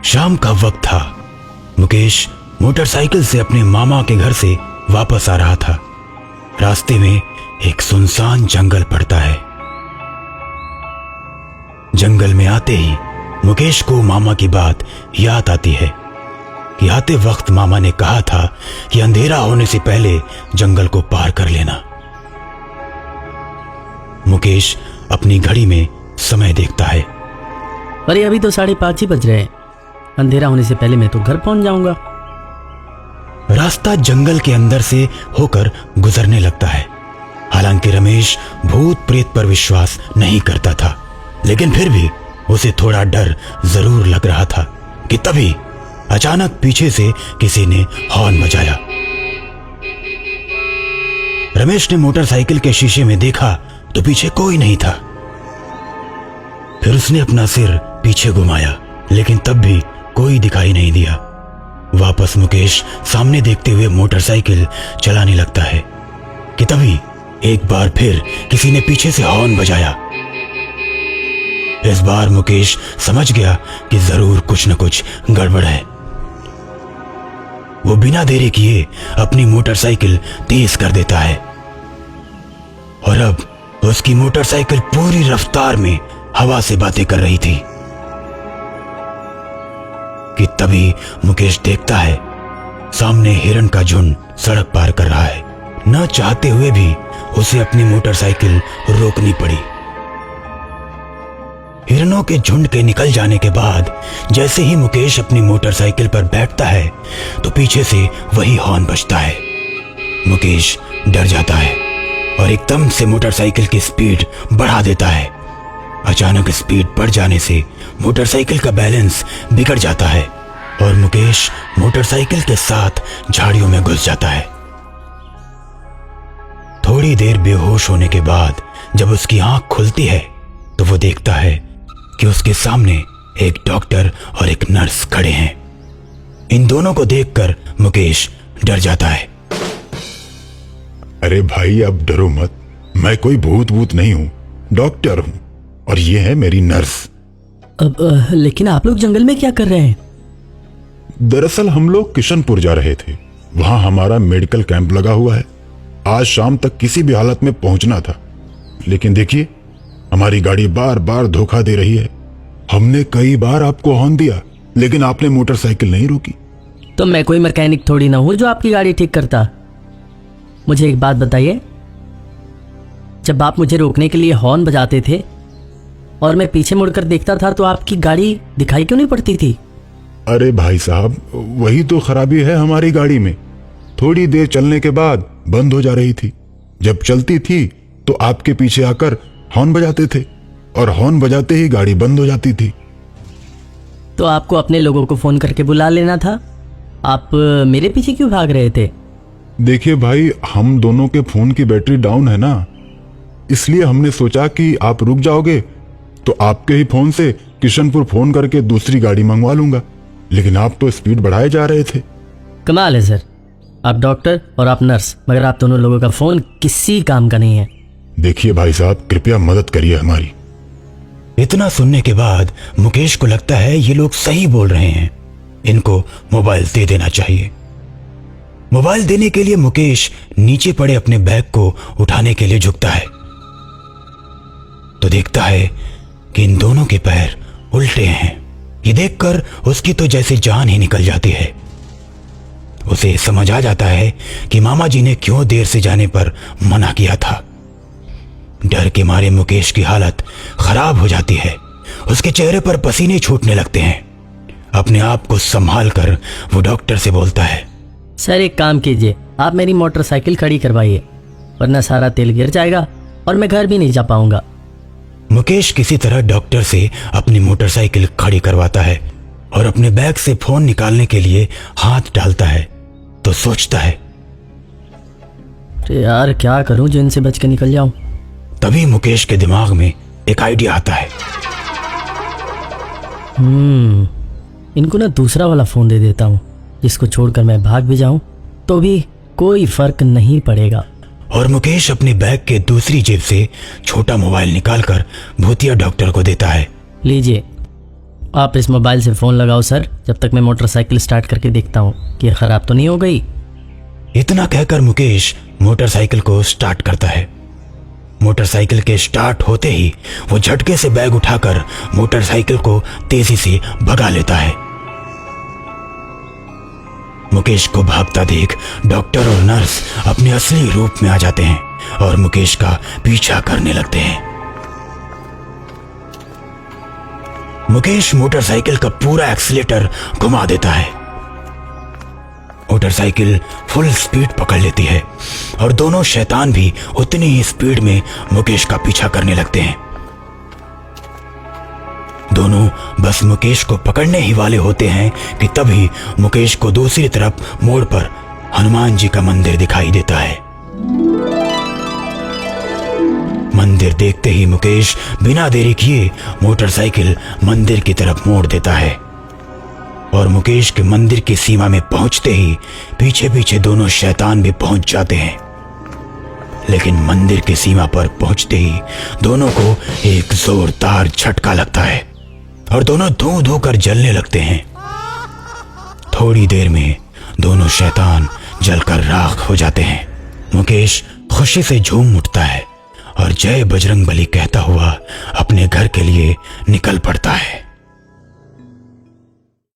शाम का वक्त था। मुकेश मोटरसाइकिल से अपने मामा के घर से वापस आ रहा था। रास्ते में एक सुनसान जंगल पड़ता है। जंगल में आते ही मुकेश को मामा की बात याद आती है कि आते वक्त मामा ने कहा था कि अंधेरा होने से पहले जंगल को पार कर लेना। मुकेश अपनी घड़ी में समय देखता है। अरे अभी तो 5:30 ही बज रहे हैं। अंधेरा होने से पहले मैं तो घर पहुंच जाऊंगा। रास्ता जंगल के अंदर से होकर गुजरने लगता है। हालांकि रमेश भूत प्रेत पर विश्वास नहीं करता था, लेकिन फिर भी उसे थोड़ा डर जरूर लग रहा था कि तभी अचानक पीछे से किसी ने हॉर्न बजाया। रमेश ने मोटरसाइकिल के शीशे में देखा तो पीछे कोई नहीं था। फिर उसने अपना सिर पीछे घुमाया, लेकिन तब भी कोई दिखाई नहीं दिया। वापस मुकेश सामने देखते हुए मोटरसाइकिल चलाने लगता है कि तभी एक बार फिर किसी ने पीछे से हॉर्न बजाया। इस बार मुकेश समझ गया कि जरूर कुछ न कुछ गड़बड़ है। वो बिना देरी किए अपनी मोटरसाइकिल तेज कर देता है और अब उसकी मोटरसाइकिल पूरी रफ्तार में हवा से बातें कर रही थी कि तभी मुकेश देखता है सामने हिरण का झुंड सड़क पार कर रहा है। न चाहते हुए भी उसे अपनी मोटरसाइकिल रोकनी पड़ी। हिरणों के झुंड के निकल जाने के बाद जैसे ही मुकेश अपनी मोटरसाइकिल पर बैठता है तो पीछे से वही हॉर्न बजता है। मुकेश डर जाता है और एकदम से मोटरसाइकिल की स्पीड बढ़ा देता है। अचानक स्पीड बढ़ जाने से मोटरसाइकिल का बैलेंस बिगड़ जाता है और मुकेश मोटरसाइकिल के साथ झाड़ियों में घुस जाता है। थोड़ी देर बेहोश होने के बाद जब उसकी आंख खुलती है तो वो देखता है कि उसके सामने एक डॉक्टर और एक नर्स खड़े हैं। इन दोनों को देखकर मुकेश डर जाता है। अरे भाई, अब डरो मत। मैं कोई भूत नहीं हूँ, डॉक्टर हूँ और ये है मेरी नर्स। अब लेकिन आप लोग जंगल में क्या कर रहे हैं? दरअसल हम लोग किशनपुर जा रहे थे। वहां हमारा मेडिकल कैंप लगा हुआ है। आज शाम तक किसी भी हालत में पहुंचना था, लेकिन देखिए हमारी गाड़ी बार बार धोखा दे रही है। हमने कई बार आपको हॉर्न दिया, लेकिन आपने मोटरसाइकिल नहीं रोकी। तो मैं कोई मैकेनिक थोड़ी ना हूं जो आपकी गाड़ी ठीक करता। मुझे एक बात बताइए, जब आप मुझे रोकने के लिए हॉर्न बजाते थे और मैं पीछे मुड़कर देखता था तो आपकी गाड़ी दिखाई क्यों नहीं पड़ती थी? अरे भाई साहब, वही तो खराबी है हमारी गाड़ी में। थोड़ी देर चलने के बाद बंद हो जा रही थी। जब चलती थी तो आपके पीछे आकर हॉर्न बजाते थे और हॉर्न बजाते ही गाड़ी बंद हो जाती थी। तो आपको अपने लोगों को फोन करके बुला लेना था। आप मेरे पीछे क्यों भाग रहे थे? देखिए भाई, हम दोनों के फोन की बैटरी डाउन है ना, इसलिए हमने सोचा कि आप रुक जाओगे तो आपके ही फोन से किशनपुर फोन करके दूसरी गाड़ी मंगवा लूंगा, लेकिन आप तो स्पीड बढ़ाए जा रहे थे। कमाल है सर, आप डॉक्टर और आप नर्स, मगर आप दोनों लोगों का फोन किसी काम का नहीं है। देखिए भाई साहब, कृपया मदद करिए हमारी। इतना सुनने के बाद मुकेश को लगता है ये लोग सही बोल रहे हैं, इनको मोबाइल दे देना चाहिए। मोबाइल देने के लिए मुकेश नीचे पड़े अपने बैग को उठाने के लिए झुकता है तो देखता है कि इन दोनों के पैर उल्टे हैं। ये देखकर उसकी तो जैसे जान ही निकल जाती है। उसे समझ आ जाता है कि मामा जी ने क्यों देर से जाने पर मना किया था। डर के मारे मुकेश की हालत खराब हो जाती है। उसके चेहरे पर पसीने छूटने लगते हैं। अपने आप को संभाल कर वो डॉक्टर से बोलता है, सर एक काम कीजिए, आप मेरी मोटरसाइकिल खड़ी करवाइए, वरना सारा तेल गिर जाएगा और मैं घर भी नहीं जा पाऊंगा। मुकेश किसी तरह डॉक्टर से अपनी मोटरसाइकिल खड़ी करवाता है और अपने बैग से फोन निकालने के लिए हाथ डालता है तो सोचता है, यार क्या करूं जो इनसे बच के निकल जाऊं। तभी मुकेश के दिमाग में एक आइडिया आता है। इनको ना दूसरा वाला फोन दे देता हूं, जिसको छोड़कर मैं भाग भी जाऊं तो भी कोई फर्क नहीं पड़ेगा। और मुकेश अपने बैग के दूसरी जेब से छोटा मोबाइल निकालकर भूतिया डॉक्टर को देता है। लीजिए, आप इस मोबाइल से फ़ोन लगाओ सर, जब तक मैं मोटरसाइकिल स्टार्ट करके देखता हूँ कि ख़राब तो नहीं हो गई। इतना कहकर मुकेश मोटरसाइकिल को स्टार्ट करता है। मोटरसाइकिल के स्टार्ट होते ही वो झटके से बैग उठाकर मोटरसाइकिल को तेजी से भगा लेता है। मुकेश को भागता देख डॉक्टर और नर्स अपने असली रूप में आ जाते हैं और मुकेश का पीछा करने लगते हैं। मुकेश मोटरसाइकिल का पूरा एक्सीलेटर घुमा देता है। मोटरसाइकिल फुल स्पीड पकड़ लेती है और दोनों शैतान भी उतनी ही स्पीड में मुकेश का पीछा करने लगते हैं। दोनों बस मुकेश को पकड़ने ही वाले होते हैं कि तभी मुकेश को दूसरी तरफ मोड़ पर हनुमान जी का मंदिर दिखाई देता है। मंदिर देखते ही मुकेश बिना देरी किए मोटरसाइकिल मंदिर की तरफ मोड़ देता है और मुकेश के मंदिर की सीमा में पहुंचते ही पीछे पीछे दोनों शैतान भी पहुंच जाते हैं। लेकिन मंदिर की सीमा पर पहुंचते ही दोनों को एक जोरदार झटका लगता है और दोनों धू धू कर जलने लगते हैं। थोड़ी देर में दोनों शैतान जलकर राख हो जाते हैं। मुकेश खुशी से झूम उठता है और जय बजरंगबली कहता हुआ अपने घर के लिए निकल पड़ता है।